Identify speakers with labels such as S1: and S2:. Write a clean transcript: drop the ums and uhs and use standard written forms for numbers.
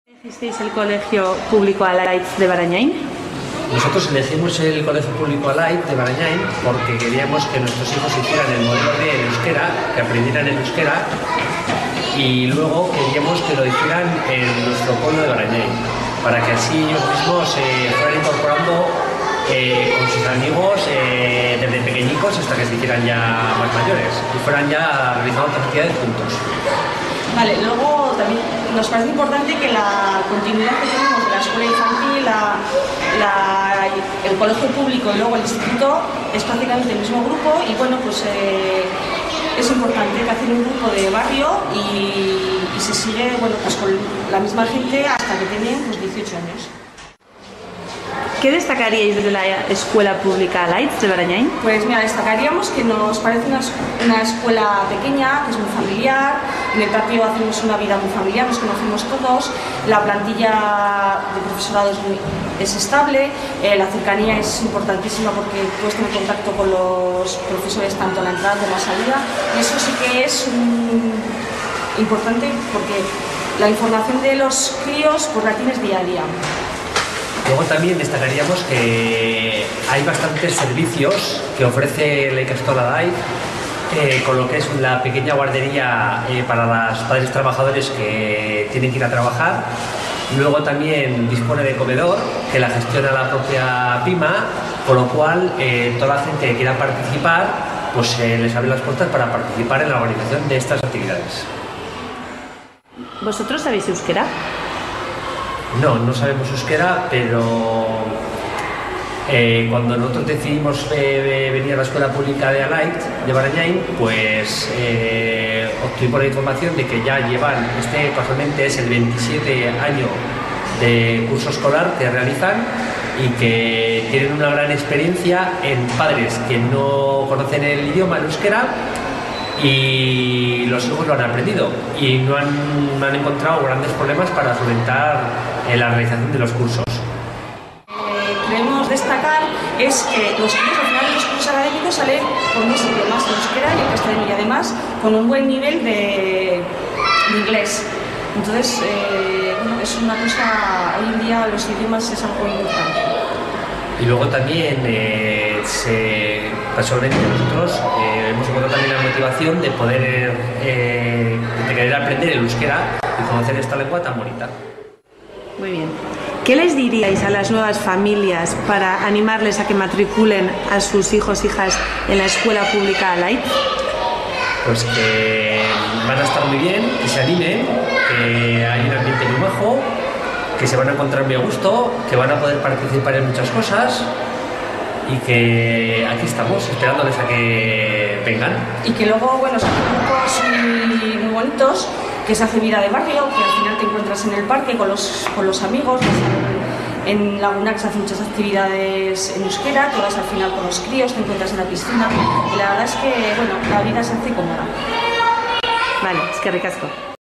S1: ¿Elegisteis el colegio público Alait de Barañáin?
S2: Nosotros elegimos el Colegio Público Alait de Barañáin porque queríamos que nuestros hijos hicieran el modelo de euskera, que aprendieran el euskera, y luego queríamos que lo hicieran en nuestro pueblo de Barañáin, para que así ellos mismos se fueran incorporando con sus amigos desde pequeñicos hasta que se hicieran ya más mayores y fueran ya realizando otras actividades juntos.
S3: Vale, luego también nos parece importante que la continuidad que tenemos de la escuela infantil, el colegio público y luego el instituto es prácticamente el mismo grupo y bueno, pues es importante que hacen un grupo de barrio y se sigue bueno, pues con la misma gente hasta que tienen pues, 18 años.
S1: ¿Qué destacaríais de la escuela pública Alait de Barañáin?
S3: Pues mira, destacaríamos que nos parece una escuela pequeña, que es muy familiar, en el patio hacemos una vida muy familiar, nos conocemos todos, la plantilla de profesorado es estable, la cercanía es importantísima porque puedes tener contacto con los profesores tanto en la entrada como en la salida, y eso sí que es importante porque la información de los críos pues la tienes día a día.
S2: Luego también destacaríamos que hay bastantes servicios que ofrece la Ikastola Alait, con lo que es la pequeña guardería para los padres trabajadores que tienen que ir a trabajar. Luego también dispone de comedor, que la gestiona la propia PIMA, con lo cual toda la gente que quiera participar, pues les abre las puertas para participar en la organización de estas actividades.
S1: ¿Vosotros sabéis euskera?
S2: No sabemos euskera, pero cuando nosotros decidimos venir a la escuela pública de Alait de Barañáin, pues obtuvimos la información de que ya llevan, casualmente es el 27 año de curso escolar que realizan y que tienen una gran experiencia en padres que no conocen el idioma, el euskera, y los hijos lo han aprendido y no han encontrado grandes problemas para solventar la realización de los cursos.
S3: Queremos destacar es que los niños al final de los cursos académicos salen con dos idiomas, el euskera y el castellano, y además con un buen nivel de inglés. Entonces, bueno, es una cosa, hoy en día los idiomas es algo importante.
S2: Y luego también personalmente nosotros hemos encontrado también la motivación de poder de querer aprender el euskera y conocer esta lengua tan bonita.
S1: Muy bien. ¿Qué les diríais a las nuevas familias para animarles a que matriculen a sus hijos e hijas en la escuela pública Alait?
S2: Pues que van a estar muy bien, que se animen, que hay un ambiente muy bajo, que se van a encontrar muy a gusto, que van a poder participar en muchas cosas y que aquí estamos esperándoles a que vengan. Y que luego, bueno, son grupos muy bonitos, que se hace vida de barrio, que al final te encuentras en el parque con los amigos, en Lagunac se hacen muchas actividades en euskera, que vas al final con los críos, te encuentras en la piscina y la verdad es que, bueno, la vida se hace cómoda.
S1: Vale, es que ricasco.